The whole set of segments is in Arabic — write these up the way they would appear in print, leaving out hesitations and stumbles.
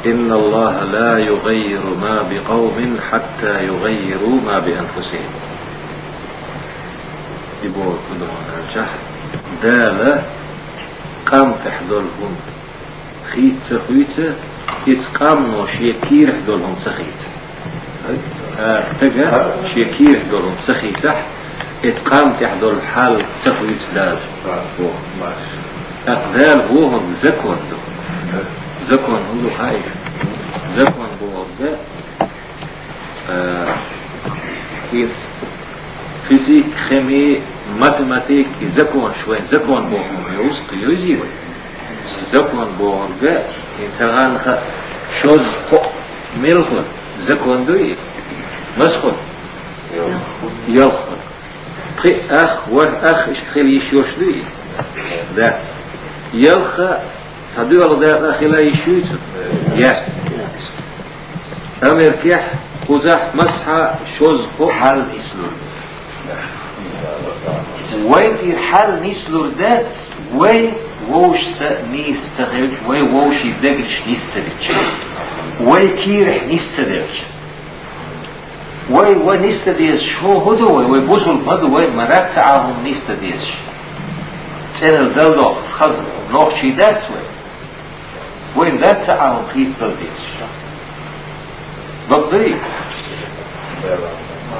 إن الله لا يغير ما بقوم حتى يغيروا ما بأنفسهم. يبور كدوان الجح دالة قام تحضرهم خيت سخويته يتقامنوا شيكير حضرهم سخيت تجا شيكير حضرهم سخيته اتقام تحضر الحال سخويت دال أقدال هوهم زكون زكون هو خايف زكون بوضع فيزيك خيمي ماتيماتيك زكون شوي زكون بوهم يوزي زكون بوضع إنسان خا شوز فوق ملخون زكون دوي مسخون يلخون خي أخ وأخ خلي يشوش دوي ده يلخ تدوي على ده أخي لا يشوت يا أمر كيح خزح مسحة شوز فوق حال نسلور وين حال نسلور دات وين ووش نيستغلش وين ووش يدقش نيستغلش وين كيرح نيستغلش وين نيستغلش شو هدو وين بوزل هدو وين مرات ساعهم نيستغلش سنة الدلو خزر نوخ شي دات وين دات ساعهم نيستغلش بقدري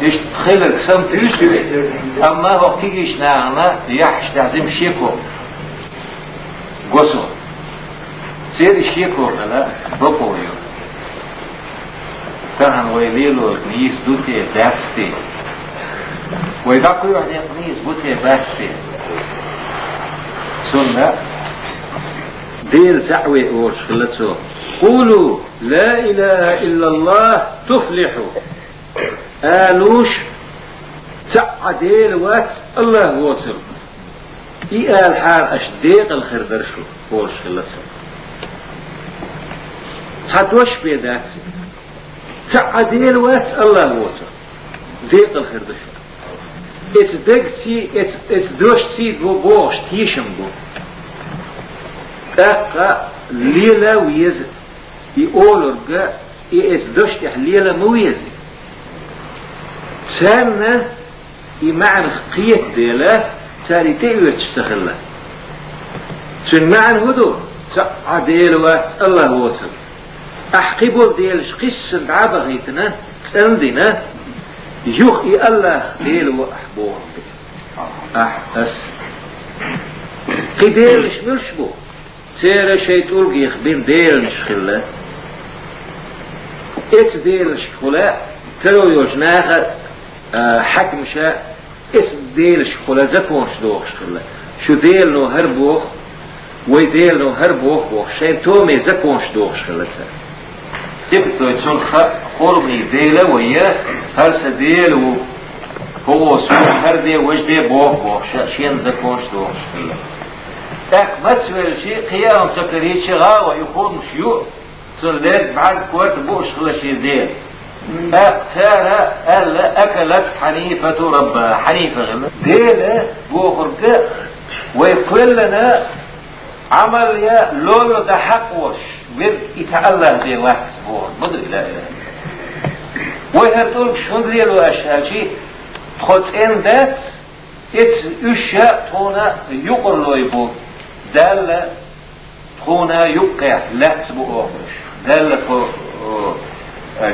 إيش تخيلك سمت يشتري أما هو تيجيش نعنا يحش تعزيم شيكو قصو سيد الشيكو لا بقويو كان ويليلو نيس دوتي باكستي ويدقوا يعني نيس دوتي باكستي سنة ديل سعوي أورش خلتسو قولوا لا إله إلا الله تفلحوا آلوش تعديل وات الله وصل آل حال أشديق الخير درشو فورش خلصه تعدوش بيداتي تعديل وات الله وصل ديق الخير درشو اتدوش تيد بوش تيشم بو اقا ليلة ويزد يقولوا رجاء اتدوش تحليلة مويزد سامنا يمعن خقية ديلا ساري تيوي تشتغل سن معن هدو عديل وات الله وصل احقبوا ديل شقيس عبغيتنا سندنا يخي الله ديل واحبوه احس قديل شمرشبو سيرا شيطول قيخ بين ديل نشخلة ات ديل شخلة تلو يوجناها حكم شاء اسم ديل شخلة زكون شدوخ شخلة شو ديل نو هربوخ ويديل نو هربوخ وخشين تومي زكون شدوخ شخلة تبتو يتسون خورمي ديلة ويا هرس ديل وهو سوح هردي وجدي بوخ شين زكون شدوخ شخلة اك ما تسوير شيء قيام سكريت شغاوة يخون شيوء سلات بعد كوارت بوش خلا شي ديل أكثر ألا أكلت حنيفة ربها حنيفة غلط ديلة بوخرك ويقول لنا عمل يا لولو ده حقوش ورد يتعلم بيه واحد سبوع مدري لا إله ويهردول شون ليلو أشهر شي تخط إن دات إت أشياء تونا يقرلو يبو دالة تونا يبقى لا سبوع دالة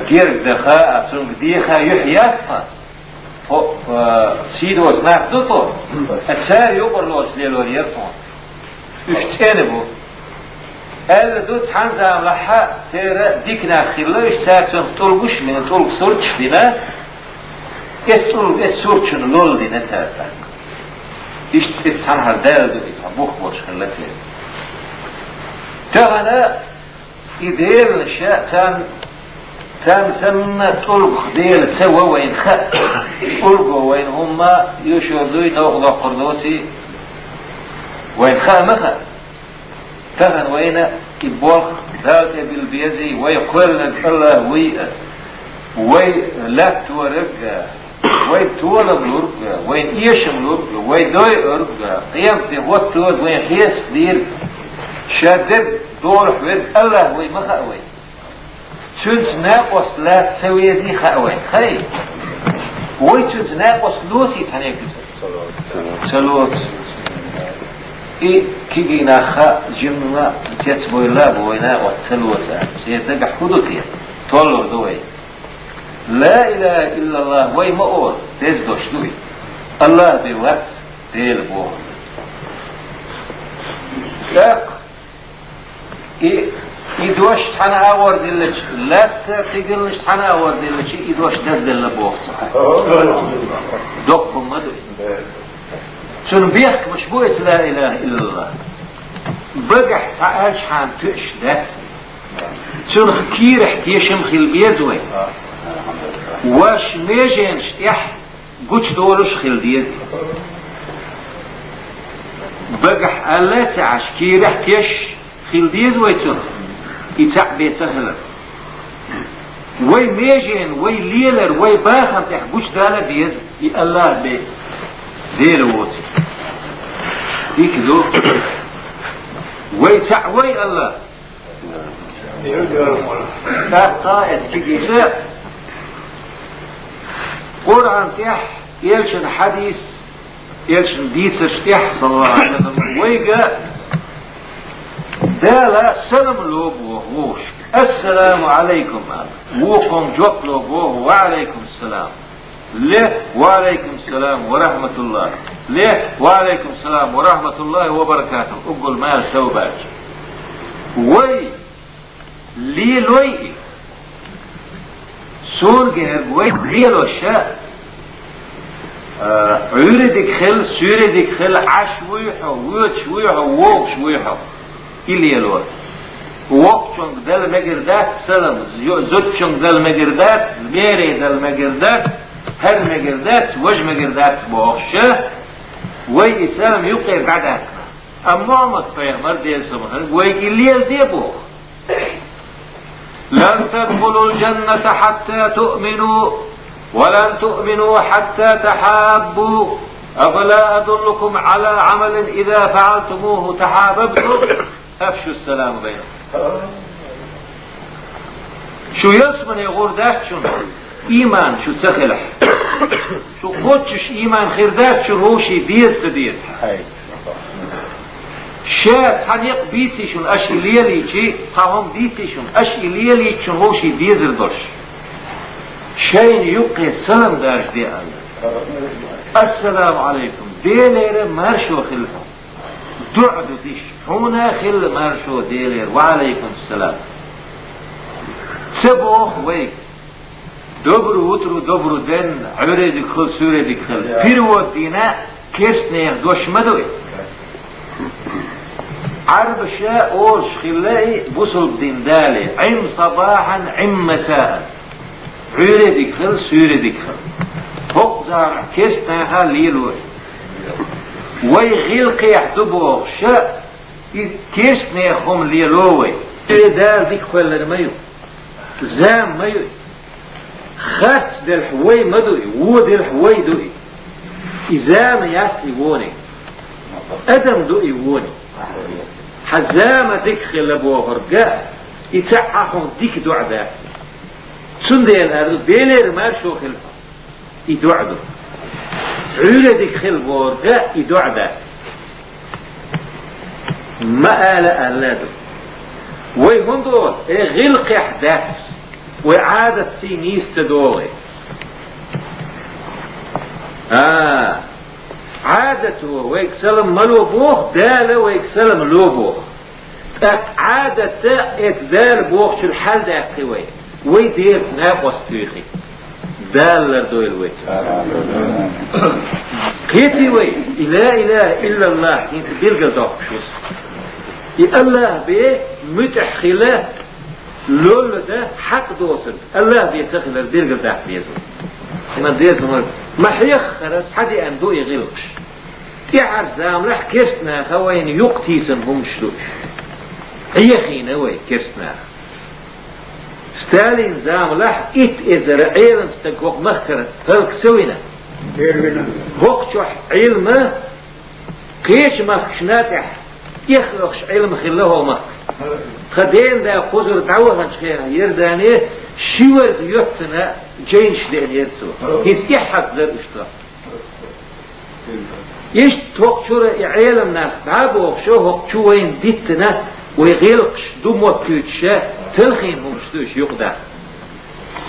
جير دخاء أصنع ديخا يحياتها سيدوز نحدوتو أتسار يقرلوش ليلو ريرتون اشتنبو ألا دوت حنزا ملحا تيرا ديكنا خلاش ساكسون طولقش من طولق سورتش فينا طولق سورتشن لول دي نتاتا اتسانها دالدو اتبوخ بوش خلاتي تغنى إدير الشاء تام سمنا طلق ديل سوا وين خاء طلقوا وين هما يشردوي نوغضا قردوسي وين خاء مخا تغن وين يبوخ ذات بالبيزي ويقول لك الله وي لا تورق وين تولد لرق وين يشم لرق وين دوي لرق قيامتي وطود وين حيس دير شدد دور حويد الله وي مخا وين تشنت ناقص لا تسوي زي خاوين خي ويتشنت ناقص لوسي تانيك سلوت إيه كيجينا خا جمنا تيتبوي لا بوينا وتسلوت سيدك حدوكي تولر دوي لا إله إلا الله وي مؤول تزدوش دوي الله بوقت ديل بو لا إدوش تحنا أور دلش لا تقلش تحنا أور دلش إدوش دزدل لبوخ صحيح دوكم مدوي شنو بيحك مش بويس لا إله إلا الله بقح سعاش حان تقش ذات شنو كير احتيشم خيل بيزوي واش ميجينش تيح قوش دولش خيل ديزي بقح ألا تعش كير احتيش خيل ديزوي شنو يتعبي سهلا وي ميجين وي ليلر وي باخم تيح قوش دالا ديز الله بي دير ووتي ديك ذو ويتعوي الله قائد كيسا قرآن تيح يلشن حديث يلشن ديسش تيح صلى الله عليه وسلم ويقى دالا سلام لوبوه ووش السلام عليكم ووكم جوك لوبوه وعليكم السلام ليه وعليكم السلام ورحمة الله ليه وعليكم السلام ورحمة الله وبركاته أقول ما سوباج وي لي لوي سور جهر وي ليلو الشاء عيردك خل سيردك خل عشويحو ويتشويحو ووشويحو إلي الوقت وقتشنك دل مقردات سلام زوتشنك دل مقردات زميري دل مقردات هر مقردات وج مقردات بوخشة وي إسلام يقير بعدها أمامك فيغمر دي سمهر وي الليل دي بوخ لن تدخلوا الجنة حتى تؤمنوا ولن تؤمنوا حتى تحابوا أفلا أدلكم على عمل إذا فعلتموه تحاببتم أفشوا السلام بينكم شو يسمن يقول ذاك شنو إيمان شو سخلح شو قدش إيمان خير ذات شو روشي ديز ديز شاب تانيق بيتي شون أش إليلي شي صاهم ديتي شون أش إليلي شون روشي ديز الدرش شين يقي سلام دارش دي السلام عليكم ديلير مارشو خلفهم دعدو ديش هنا خل مارشو ديلير وعليكم السلام سبوخ ويك دوبرو وترو دوبرو دن عريدك خل سوريدك خل فيرو دينا كيسنير دوش مدوي عرب شاء اوش خلاي بوصل دين دالي عم صباحا عم مساء عريدك خل سوريدك خل فوق زار كيسنها ليلوي ويغيلق يحدبوه شاء كيسني خم ليلوي دال ديك خل الميو زام ميو خات دل حوي مدوي ودل حوي دوي إذا ما يأتي ووني أدم دوي ووني حزامة دخل أبوه رجاء يتعحهم ديك دعدا سندي الأرض بيلير مارشو خلفه يدعدو عيلة دخل بورجاء يدعدا ما آل أهلاده ويهون دول غلق أحداث وعادة سينيس تدوري عادته ويكسلم ملو بوخ دالة ويكسلم لو بوخ عادة اتدال بوخ شو الحال دا قوي ويدير ناقص تيخي دال لردو الويت قيتي وي لا إله إلا الله انت بيلقى دوخ شوص الله بيه متحخلات لول ده حق دوسن الله بيتخل الدير قد بيزو ما ديزو ما حيخرس حدي اندو يغلقش يعرف زام رح كرسنا خوين يقتيسن هم شلوش حيخين هوي كرسنا ستالين زام رح ازر عيلن ستنكوك مخرة فلك سوينا وقت علمه قيش مخشناتح يخلقش علم خلاه ما خدين دا خزر دعوة هنشخيها يرداني شور يوتنا جينش لأن يرسو يتكحك ذا الاشتراك يش توق شورة علمنا بعبو شوه شوين ديتنا ويغلقش دموة كيوتشا تلخين هم شتوش يقدع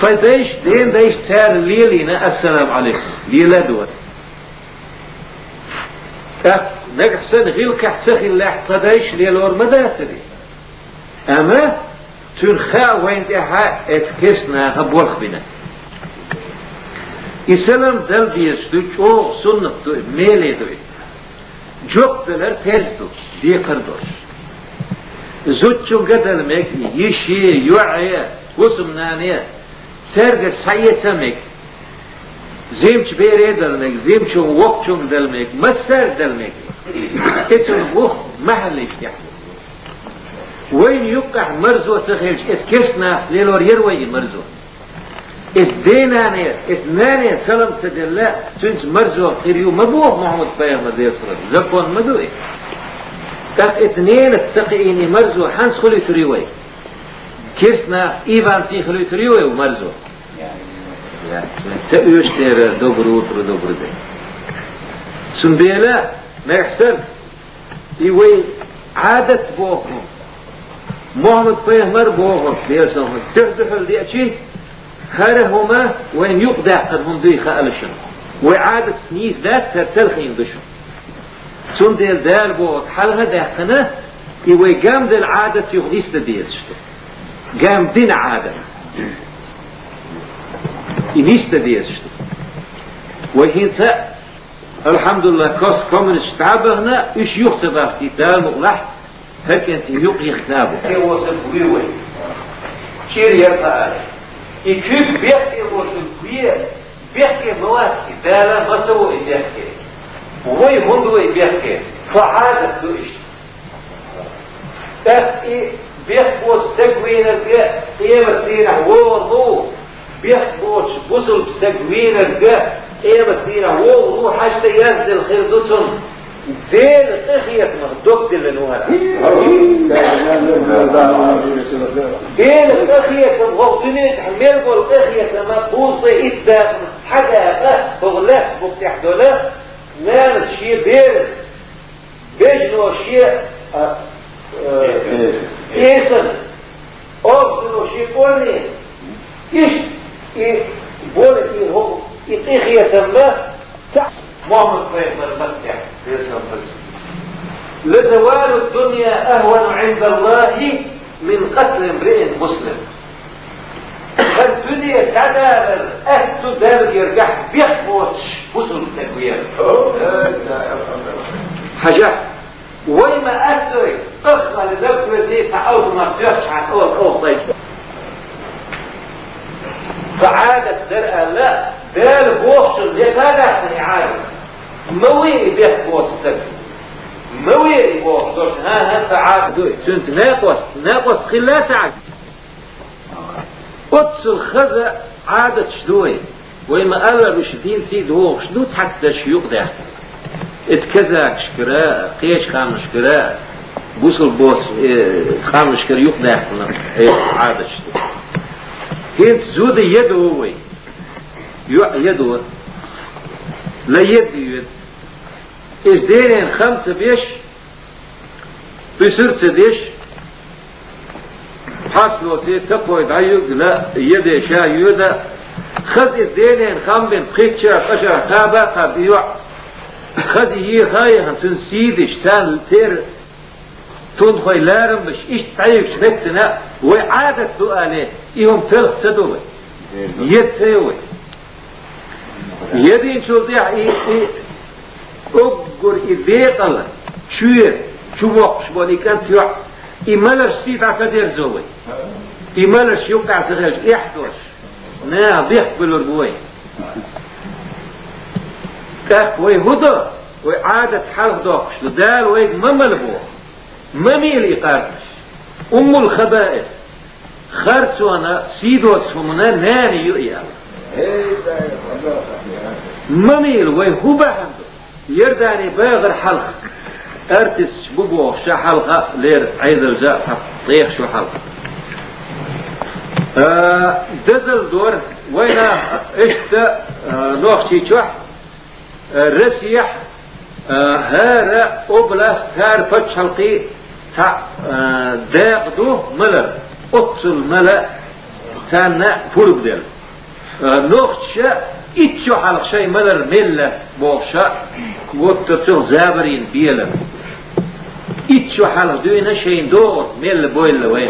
فدايش دين دايش تار ليلينا السلام عليكم ليلة دوت نقصد غيلك احسخي اللي احتدايش ليلور مداتري اما تنخا وين احا اتكسنا هبولخ بنا İslam del diyestü çok sunnattı meleydi. Joktalar tezdu diye kardoş. Zutçun gadalmek yişi yu'ya kusumnaniye serge sayyetemek zemç bere delmek zemçun vokçun delmek masar delmek esun vuh mahal iştah وين يقع مرزو تخيل اسكسنا ليلور يروي مرزو اس دينانية اس نانية سلام تدلا سنس مرزو خيريو مبوه محمد بيغمد يسرد زكون مدوئي تاك اثنين التقييني مرزو حنس خلو تريوي كيسنا ايفان سي خلو تريوي ومرزو تأيوش سير دوبرو ترو دوبرو دي سنبيلا ما يحسن ايوي عادة بوهم محمد بيغمر بوهم بيسهم تهدفل دي اتشي هما وين يقدع قدهم دي خالشن وعادة سنيس ذات ترتلخين دشن سن ديل دال بو حلها داقنا يوي قام دي العادة يغديس ديس شتو قام دين عادة ينيس ديس شتو وهين سا الحمد لله كوس كومنش تعبغنا ايش يختبر كتاب مغلح هكذا يقي يختابه كي وصل ويوي شير يرفع يكيب بيحكي وصل كوية بيحكي مواكي دالا مسوي بيحكي وي هندوي بيحكي فعادة دوش تحكي بيحكي وستقوين الجاء ايه مدينة ووضو بيحكي وصل بستقوين الجاء ايه مدينة ووضو حاجة ينزل خير دوسن دين اخية مهدوك اللي نوها دين اخية مغضنين تحمل بول اخية مقبوصة إدى حدا بغلاف مفتح دولا نام الشيء دين بيجنو الشيء ايسن اوبدنو شيء قولي ايش بولي هم اخية ما محمد فيصل المفتح لزوال الدنيا أهون عند الله من قتل امرئ مسلم الدنيا تدابر أهل دابر يرجع بيحبوش وصل التكوير حاجة ويما أثري أخرى لذلك زي تعود ما بيحش عن أول طيب فعادة درء لا دار بوحش اللي تدعني عادة مويري بيحبوش التكوير مويري بوحش ها تعاد سنت ناقص خلا تعاد قدس الخزة عادة شدوي ويما قال بشدين سيد هو شدو حتى شيوق ده اتكزاك شكراء قيش خام شكراء بوصل بوس خام شكراء يوق ده عادة شدو كنت زود يده هو يده لا يد ازدينين 5 بيش بسر سديش حصلوا تي تقوى دعيق لا يدي شا يودا خذ ازدينين 5 بخيتشا قشا خابا قبيوع خذ يي خايها تنسيدش سان تير تنخوي لارم بش ايش تعيش شبكتنا وعادة سؤالي ايهم تلخ سدوه يدفيوه يدين شو ضيع أقر إذيق الله شوية شو موقش بوني كان تيوع إمالش سيد عفدير زوي إمالش يوقع سغيش إحدوش نا ضيح بالربوي وي هدى وعادة حلق دوقش لدال ويد مملبوه مميل إقارتش أم الخبائث خرسونا سيدوت فمنا ناني يؤيا مميل وي هو بحمد يرداني باغر حلق ارتس بوبو شحلقة لير عيد الجاء طيخ شو حلقة دزل دور وين اشت نوخشي شوح رسيح هارا اوبلاست هار فتش حلقي تا داقدو ملا اتصل ملا تانا فولبدل نوخشا اتشو حلق شي ملر ملا بوخشا وتتصل زابرين بيلا اتشو حلق دوينا شين دور ملا بويلا وين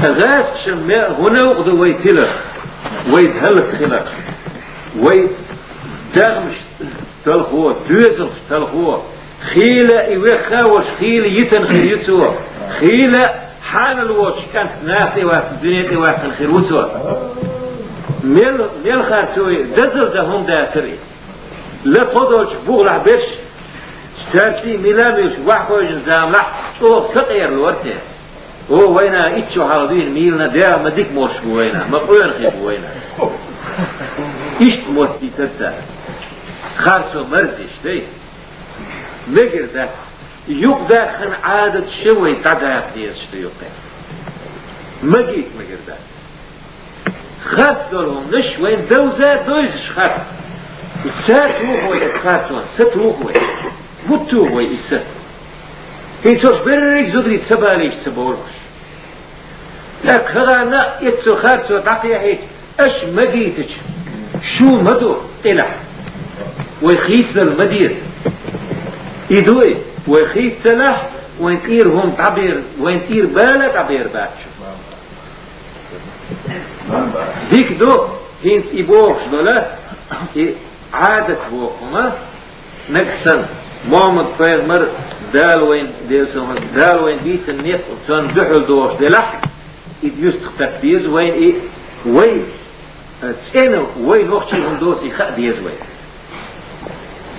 غاف شم هنا وقدو ويتلا ويتهلك خلق ويت دغمش تلخو دوزل تلخو خيلة إيوه وش خيلة يتن خير يتسوى خيلة حان الوش كانت ناحتي واحد الدنيا واحد الخير وتسوى ميل خارتوي دزل دهم داسري لا تضوج بوغلع بش تارتي ميلاميوش وحكو جنزام لح او سقير الورتي هو وينا اتشو حالدين ميلنا دا مديك موش بوينا مقوين خيب بوينا اشت موتي تتا خارسو مرزش دي مقر دا يوق دا خن عادة شوي تدايق ديز شتو يوقع مقيت مقر دا خاف دولهم نش وين دوزا دوزش خاف سات وخوي اسخاتون ست وخوي بوتو وي اسات في توش بريك زودري تسباليش تسبولوش لك خغانا يتسو خارتو دقيحيك اش مقيتش شو مدو قلح ويخيت للمديس يدوي ويخيت سلاح وين تيرهم تعبير وين تير بالا تعبير باتشو ديك دو هين يبوخش دولا عادة بوخما نكسن محمد فايغمر دال وين ديسون دال وين ديت النيت وتون دحل دوش دلح يديوست تكبيز وين ايه وين تسينو وين وقتي هم دوسي خا ديز وين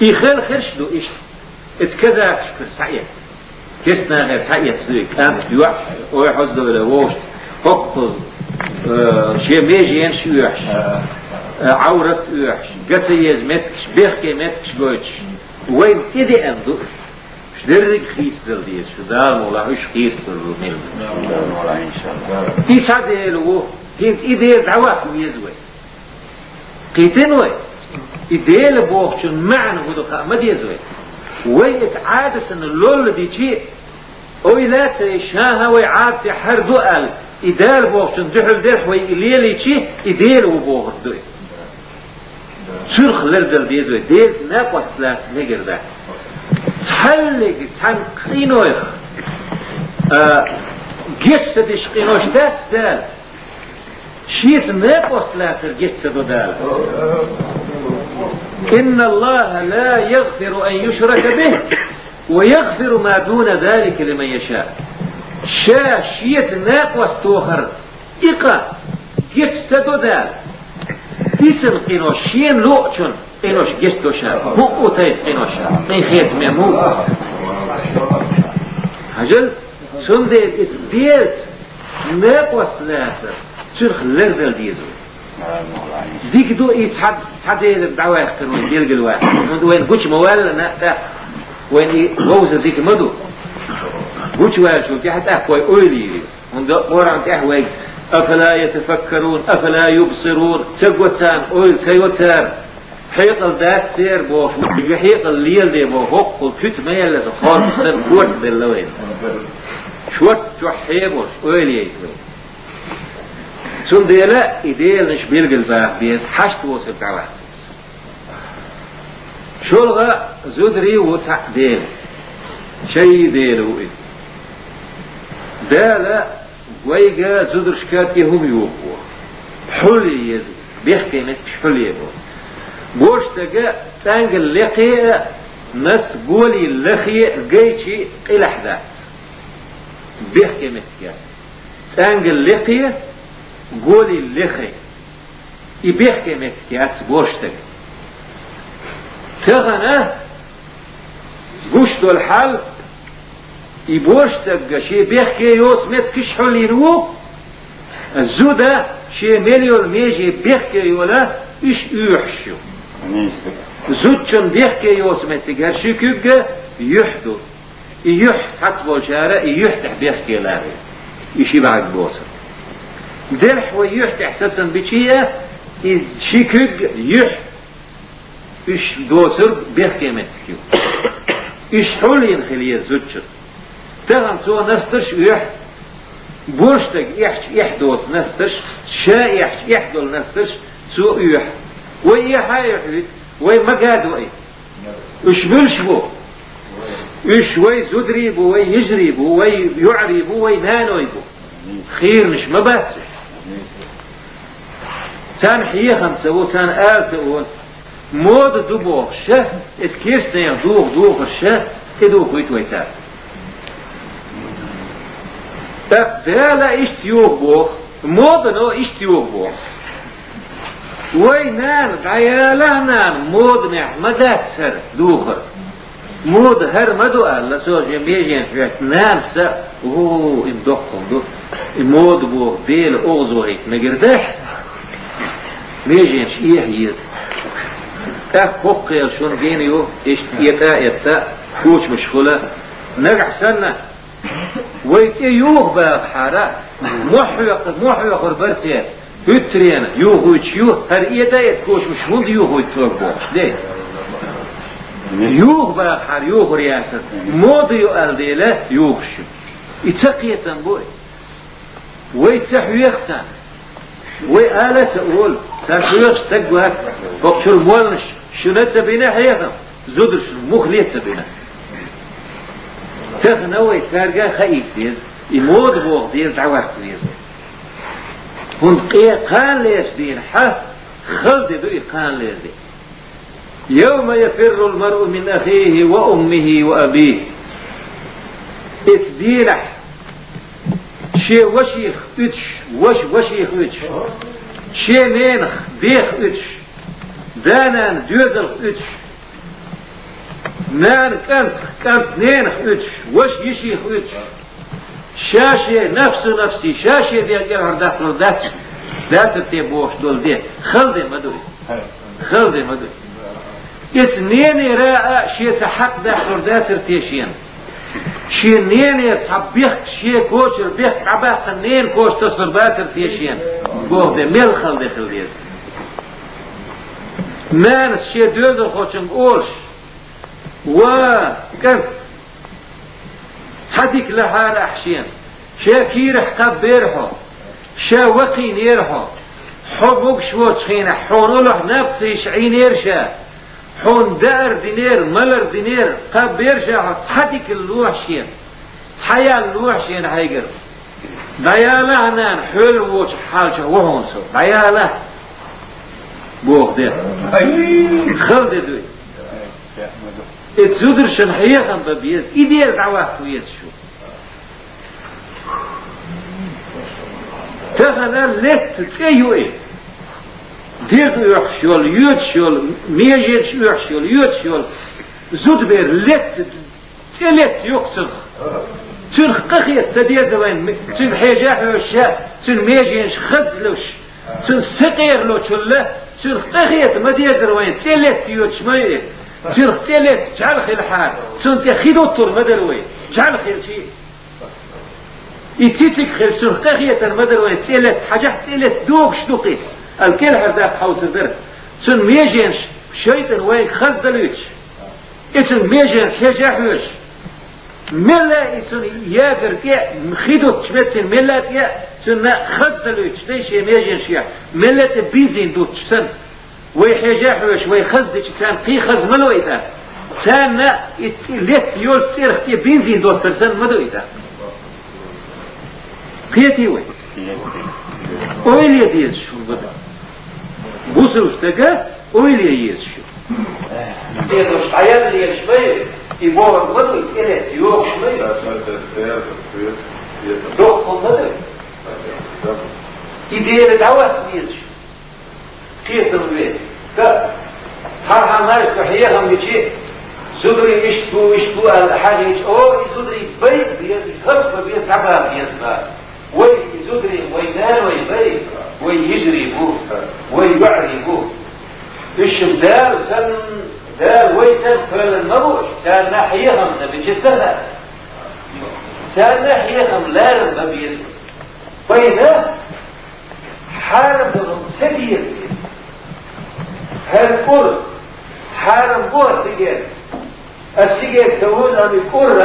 يخل خرش دو ايش اتكذا شكر سعيد كسنا غير سعيد سوي كانت يوحش ويحوز دو الى ووش حقل شي ميجي ينش يوحش عورت يوحش قتل يزمتكش بيخكي متكش قويتش وين كده اندو شدرك خيس دل ديز شو دال مولا وش خيس دل ميل مولا ان شاء الله يسعد له كنت ايدي دعوات يزوي قيتن وي ايدي لبوخ شن معنى هدو ما يزوي ويت عادة ان اللول دي شيء ويلا تشاها ويعاد تحر دؤل ايدي لبوخ شن دحل درح وي الليلي شيء ايدي لبوخ دوي شرخ لردل ديزوي ديز ناقوس لا نقر ده تحلق تنقينوش جسد شقينوش دال شيث ناقوس لا ترجسد دال إن الله لا يغفر أن يشرك به ويغفر ما دون ذلك لمن يشاء شيث ناقوس توخر إقا جسد دال تيسن قينوش شين لوقشن قينوش جستوشا مو تايف قينوشا من خيط ميمو هجل سندي اتبيت ناقوس لاسر شرخ لردل ديزو ديك دو يتحد الدعوة يخترون ديلق الواحد وين قوش موال ناقتا وين غوزة ديك مدو قوش موال شو تحت احكوي اويلي وندو قرام تحوي أفلا يتفكرون أفلا يبصرون سقوتان أول سيوتان حيقل ذات سير بوش حيقل ليل دي بوش الفت ما يلا تخار بسر قوت باللوين شوت تحيبوش أول يتوين سن دي لا إديل نشبيل قلباه بيز حشت وصل دعوة شلغة زدري وسع ديل شي ديل وإد دالا ويجا زدر شكاتي هم يوقوا حلي يدي بيحكي متش حلي يبو بوش تجا تانجل لقي ناس قولي اللخي جيتشي قلح ذات بيحكي متش تانجل لقي قولي اللخي يبيحكي متش بوش تجا تغنى قشتو الحل يبوش تبقى شي بيحكي يوس متكش حولي نوو الزودة شي مليون ميجي بيحكي يولا إيش يوحشو زودشن بيحكي يوس متكهر شي كيبقى يحدو يحت حتى بوشارة يحتح بيحكي لاري يشي بعد بوصر دلح ويحت احساسا بشيء شيكوك يحت إش دوسر بيحكي متكيو إش حولين خليه زوجر تغن سو نستش يحت بوشتك يحدوس نستش شا يحدول نستش سو يحت ويحايحت ويمقاد وي إش بلشبو إش وي زدريبو وي يجريبو وي يعريبو وي نانويبو خير مش مباتش تان حيه خمسة وتان آلت مود دوبوغ شه اتكيستني دوغ شه ادوغ ويتويتار دالا اشتيوغ بوغ مود نو اشتيوغ بوغ وينان دايالا نان مود مدات سر دوغر مود هر مدو ألا سو جميجين فيك نان سا اوه امدوخكم دو مود بوغ ديل اوغزو هيك نقرداش ميجين شيح يد قيل شون بينيو يتا كوش مشغولة نرجع سنة ويتي يوغ باق حارة محوق ربرتين يترين يوغ يتشيوه هر إيدا يتكوش مشغول يوغ يتوغ بوش ليه يوغ باق حار يوغ رياسة مود يؤل ديله يوغ شو يتسقية بوي ويتسحو يختان وآلة تقول تشويخ تقوهك بقشر مولنش شنت بنا حيثم زدرش مخليت بنا تغنوي تارجا خيف دير يمود بوغ دير دعوات دير هن قان ليش دير حا خلد دو قان ليش دير يوم يفر المرء من أخيه وأمه وأبيه اتدينح شي وشيخ اتش وشيخ اتش شي نينخ بيخ اتش دانان دوزل اتش نان كانت نينخ اتش وش يشيخ اتش شاشي نفسي شاشي دي اجر هردات ذات تبوش دول دي خلدي مدوي اتنين راء شي سحق ده هردات ارتيشين شي نين يتحبيخ شي كوشر بيخ عباق نين كوش تصربات ارتيشين قوه ده ميل خلدي مانس شي دوزل خوشن قولش وكان صديق لها رحشين شا كيرح قبيرحو شا وقين يرحو حبوك شو تخينة حونو له نفسي شعين يرشا حون دار دينير ملر دينير قبيرشا صديق اللوحشين صحيا اللوحشين هايقر ديالا هنان حول ووش حالشه وهونسو ديالا بوغ دير خلد دوي اتزودر شنحية خمبا بيز إدير دعواه ويز شو تخنا لت تيو ايه دير يحشول يوتشول ميجيش يحشول يوتشول زود بير لت تلت يقصر تن قخية تدير دوين تن حيجاح وشاء تن ميجيش خزلوش تن سقير لو شله تن قخية مدير دوين تلت يوتش مايه تن تلت جعل خيل حال تن تخيدو طور مدروي جعل خيل شيء يتيتك خيل تن قخية مدروي تلت حاجة تلت دوب شدوقي الكل هرداك حوز البرد تن ميجيش شيطان وين خزلوش اتن ميجيش حيجاح وش ملا يتن ياقر كيا مخيدو تشمتن ملا كيا تن خزلو تشتيش يميجن شيا ملا تبيزين دو تشسن ويحجاحوش ويخزدش كان قي خز ملو إذا كان ليت يول تصير اختي بيزين دو ترسن مدو إذا قيتي وي اويل يديز شو بدا بوصل اشتقى اويل يديز شو يدوش عيال اللي يشبه يبور مدو يتقلت يوغ شمي دوخ مدو يدير دعوات ميزش كيف الويل صارها مالك وحياهم يجي زدري يشتو الحاجة اوه زدري بيت بيخرف بيت عبا بيزبا وي زدري وينان ويبيت ويجري بوه ويبعري بوه الشمدار سن ده ويسن فعل المروش كان ناحيهم بجتها كان ناحيهم لا رمبين فإذا حاربهم سبيل هالقر حارب بوه سجير السجير تقول أن يقول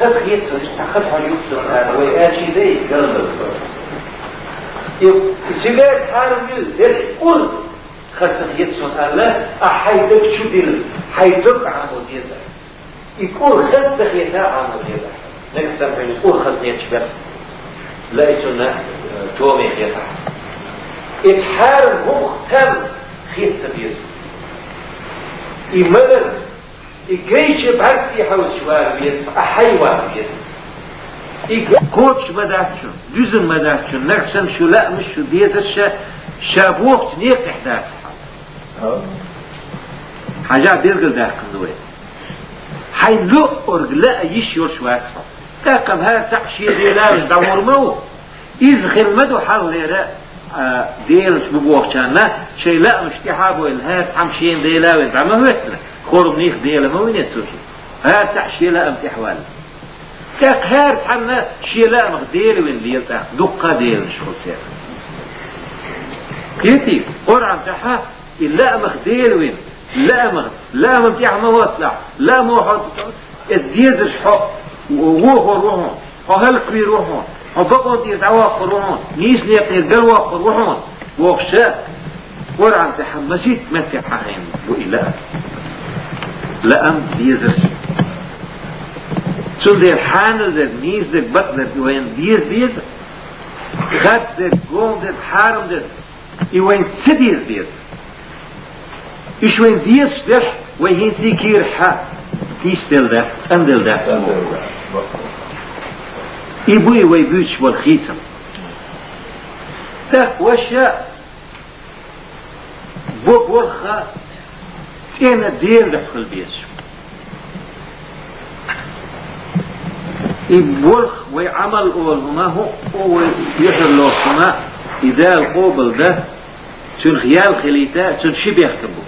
خسخ يتسو خسخ يتسو ويأتي ذي قلب السجير حارب يقول خسخ يتسو الله أحيدك شدل حيدك عمو ديدا يقول خسخ يتا عمو ديدا نكسب يقول خسخ يتشبر لا يسونا تومي يتا اتحارب مختم خيط تبيزو يمدر يجيش بحكي حوش شوار بيسمع أحيوان بيسمع كوتش مدافشون جزء مدافشون نكسن شو لا مش شو ديزش شابوخ نيق إحداث حاجات ديرقل داخل دوي حي لو أرقلا يشيور شوار تاقم هذا تحشي ديلاوش دور مو يزخل مدو حال ليرا ديل ببوخ كان شيء لا مش تحابوا الهات حمشين ديلا وانت ما هوتنا خور منيخ ديلا ما وين تسوي هات تحشي لا امت احوال كاك هات حنا شيء لا مخ ديل وين ديل تاع دقه ديل شغل سير كيتي قرعه تاعها لا مخ ديل وين لا مفتاح ما هو طلع لا مو حط اس ديزر حق وهو روحهم وهلك روحهم وبقوا يتعوق روحهم نيس ليقتل قلوق روحهم وخشاء ورعا تحمسيت مكة حقين وإلا لا أم ديزر سن دير حانل دير نيس دير بطل وين ديز خد دير قوم دير حارم دير وين تسديز دير إيش وين ديز دير وين سيكير حا تيس دير ده سندل ده يبوي ويبوش والخيسم تاك وشا بوك ورخا كينا دير دخل بيس يبورخ ويعمل أولهما هو يحر لوحما إذا القوبل ده تن خيال خليتا تن شبه يختبو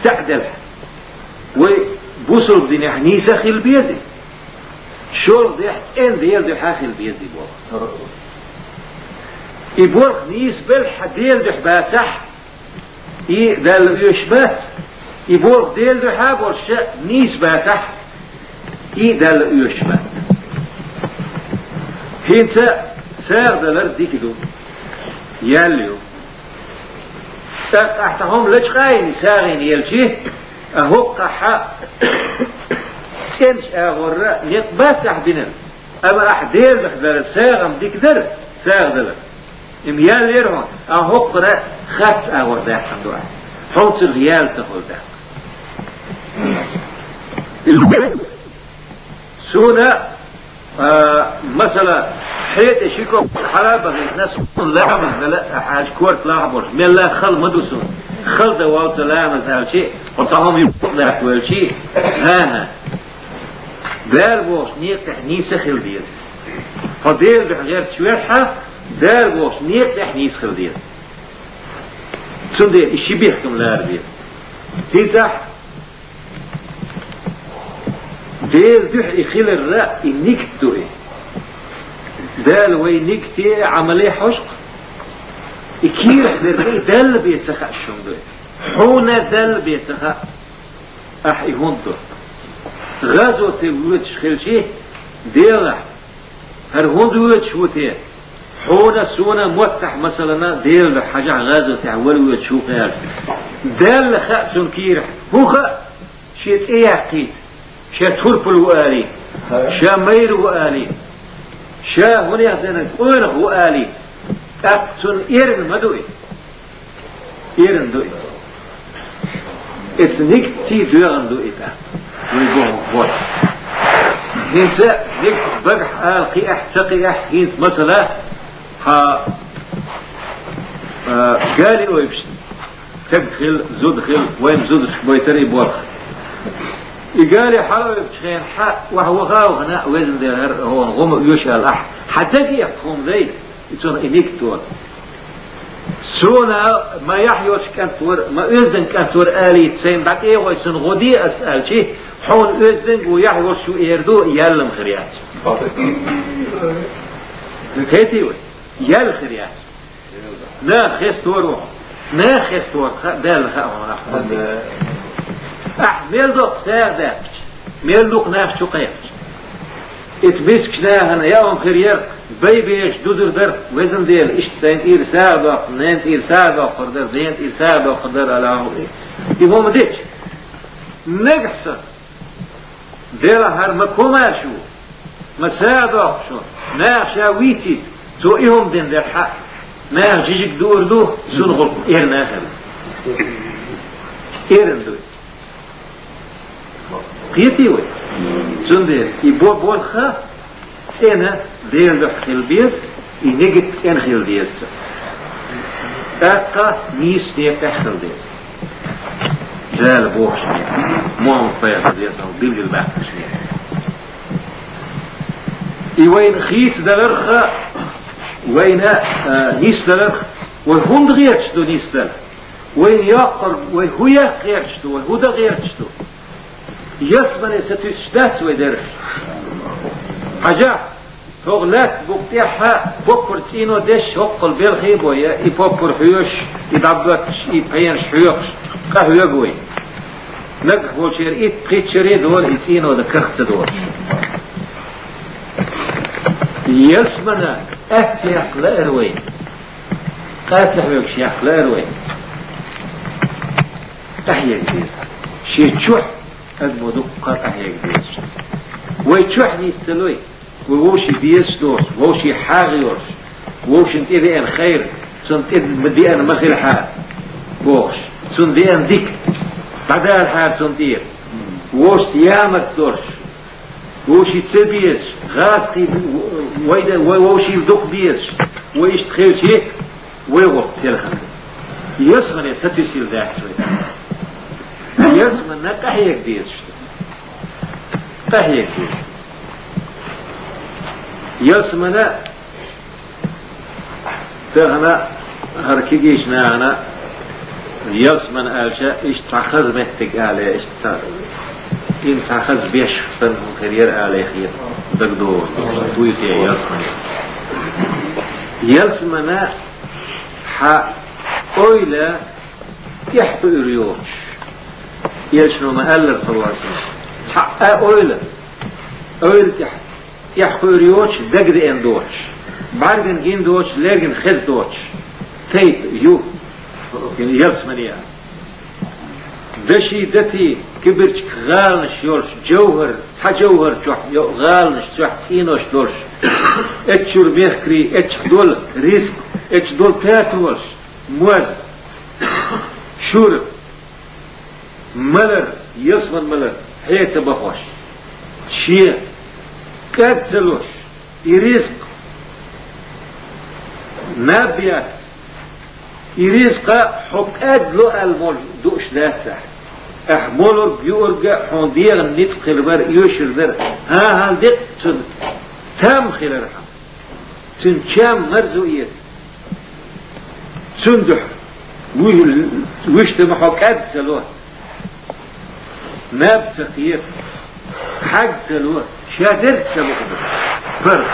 تعدل وبوصل بدين حنيسة خيل بيدي شور دي ان ديال دي حاخل بيدي بورخ يبورخ نيس بلح ديال دي حباتح دال يشبات يبورخ ديال دي حاب ورشاء نيس باتح دال يشبات هينتا سار دلر ديكدو ياليو تحتهم لجقاين ساغين يلشيه اهو قحا سنش اغراء يتباتح بنا اما احدير بحدر ساغم ديك در ساغ دلر اميال يرهون اهو قرأ خات اغر داح حمدوها حوت الغيال تقول داح سونا مثلا حيث اشيكو حلابة غيث ناس لعمز لا حاج كورت لاحبوش من لا خل مدوسون خل دوال سلامز هالشيء وصاهم يبقى لك والشيء ها دار بوش نيق تحنيس خل دير فدير بحجار تشويرحة دار بوش نيق تحنيس خل دير سن دير اشي بيحكم لار دير تيتح دير دح اخيل الرأي نكتوه دال وي نكتي عملية حشق كير درقي دال بيتسخى الشمدوه حونا دال بيتسخى احي هندو غازو تبوت شخلشي دير هر هندو شوتي حونا سونا موتح مثلا دير حاجة غازو تعول ويتشوف دال خأسون كير هو خأ شيت ايه عقيد شا تربل وآلي شا مير وآلي شا هنا يغزنك قوله وآلي أقتن إيرن مدوئي إيرن دوئي إتنك تي دوغن دوئي تا ويقوم فوت هنسا نك بقح آلقي احتقي احكينس مثلا قالي ويبشت تبخل زود خل وين زود شبويتري بورخ يقالي حلو بشخين حق وهو غاو غناء وزن دي هو غم يوشى الأح حتى كي يحكم ذي يتون إنيك تون سونا ما يحيوش كانتور ما أذن كانتور آلي تسين بعد إيه ويسن غدي أسأل شيء حون أذن ويحيوش شو يردو يلم خريات كيتي وي يل خريات نا خستور نا خستور دال خا أحمل دوق ساعدك ميل دوق ناف شو قيف اتبسك هنا يوم خريار بيبيش دودر در وزن ديل اشت سين اير سابق نانت اير سابق قردر زينت اير سابق قردر على يبقى ما ديش نجحسن ديلا هر مكوما شو مسابق شو ناخشا ويتي سو ايهم دين در حق ناخ جيجك دور دو سنغل اير ناخر ايرن دو قيتي وي سندير يبور بول خا سينا دير دو خلبيز ينجد ان خلبيز اقا نيس دير اخلبيز جال بوخش مهم طيب دير او بيلج البحث وين خيس دلرخا وين نيس دلرخ وهند غيرشتو نيس دلرخ وين يقر وهو غيرشتو وهو دا غيرشتو يسمن ستشتات ويدرش حاجة فغلات بقتيحها بوبر تينو دش هقل بالخيب ويا يبوبر حيوش يدعبكش يبينش حيوش قهوة قوي نقح وشير ايت قيت شري دول يتينو دكخت دول يسمن افتح لا اروين قاتل حيوش يحق لا اروين تحية كثير شي تشوح المدوق قطع يقديش ويتشوحني التلوي ووشي بيستوش ووشي حاغيوش ووشي انتبه ان خير سنتبه مدي ان مخي الحال ووش سنتبه ان ديك بعدها الحال سنتير ووش يامك دورش ووشي تسبيش غاسقي ووشي يدوق بيش ويشتخيل شيء ويغط تلخم يسمن يستيسير ذاك شوي يسمن نتحيك ديش تحيك ديش يسمن تغنى هركيجيش ناغنا يسمن ألشا اشتخذ مهتك عليه إن تخذ بيش فن كرير عليه خير دقدور تويتي يسمن حا أويلا يحبو إريوش يشنو مهلر صلى الله عليه وسلم حقا أويل يحكو ريوش دقد ان دوش بارغن جين دوش لرغن خز دوش تيت يو يعني يرسمنيا دشي دتي كبرش غالنش يورش جوهر حجوهر جوح غالنش جوح تينوش دورش اتشور بيخكري اتش دول ريسك اتش دول تاتوش موز شورب ملر يصمن ملر هيك بخوش شيء كاتلوش يرزق نبيات يرزق حق أدلو المول دوش داسح احمولر بيورجع حوندير نتق البر يوشر در ها دق تام خلرها تنشام مرزوية سندح ويشتم حق أدلو ناب تقير حق تلوه شادرت سبقه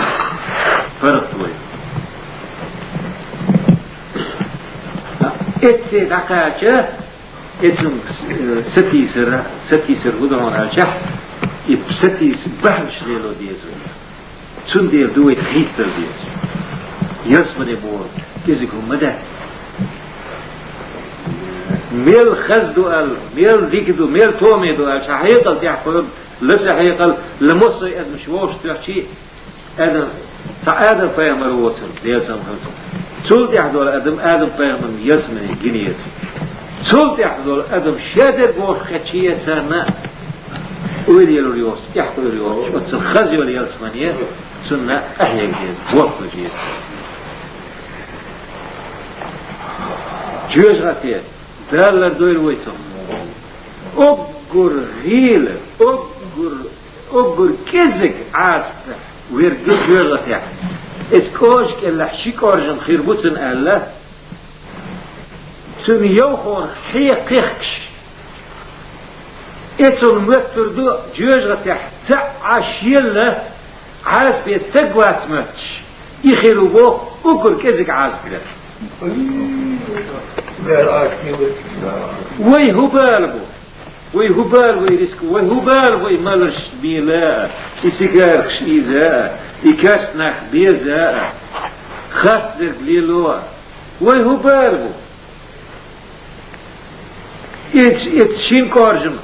فرق وين اتي دقاجة اتم ستي سر ودرون عالشح ستي بحش ليلو ديزو سندير دويت خيستر ديزو يرسمني بور ازيكم مدات ميل خزدو ميل ديكدو ميل توميدو شحيقل تحقل لسه حيقل لمصري ادم شووش تحشي ادم فاهم الوصل ليسم خلطم سولت يحضر ادم فاهم يسمن الجنية سولت يحضر ادم شادر بوش خدشية سنة ويلي الريوس يحضر الريوس وتصل خزي واليسمنية سنة احيا جيد وصل جيد جوز غتير دالر دويل ويتم أبقر غيلة أبقر كزك عاسفة ويرجل جوغة يعني اسكوش كلا حشيك أرجن خيربوتن ألا تن يوخور حيقيخش اتن متردو جوجة تحت عشيلة عاز بيستقوات متش يخيرو بوخ اقر كزك عاز بلك وي هبال وي هبال وي ريسك وي هبال وي مالرش بيلاء يسيقارخش إيزاء يكاسناخ بيزاء خاصدك ليلوا وي هبال يتشين كورجم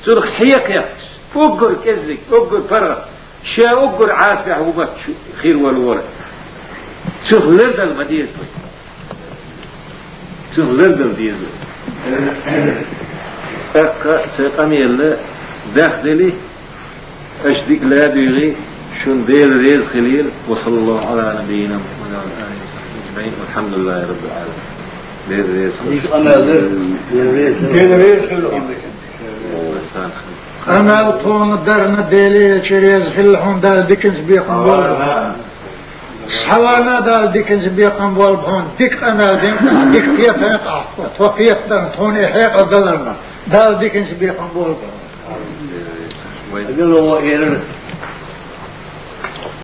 ترخ حيق يخش اقر كزك اقر فرق شا اقر عاز بحبوبات خير والورد شوف لرد المدينة شوف لرد المدينة أقا سيقامي الله داخلي أشدك لا ديغي شون ديل ريز خليل وصلى الله على نبينا محمد وعلى آله وصحبه أجمعين والحمد لله رب العالمين ديل ريز أنا أطون درنا ديلي شريز خلهم دال ديكنز بيقن بول صحوانا دال ديكنز بيقن بول بهون ديك أمال ديك فيت يقع وفيت تون إحيق ظلنا دال ديكنز بيقن بول بهون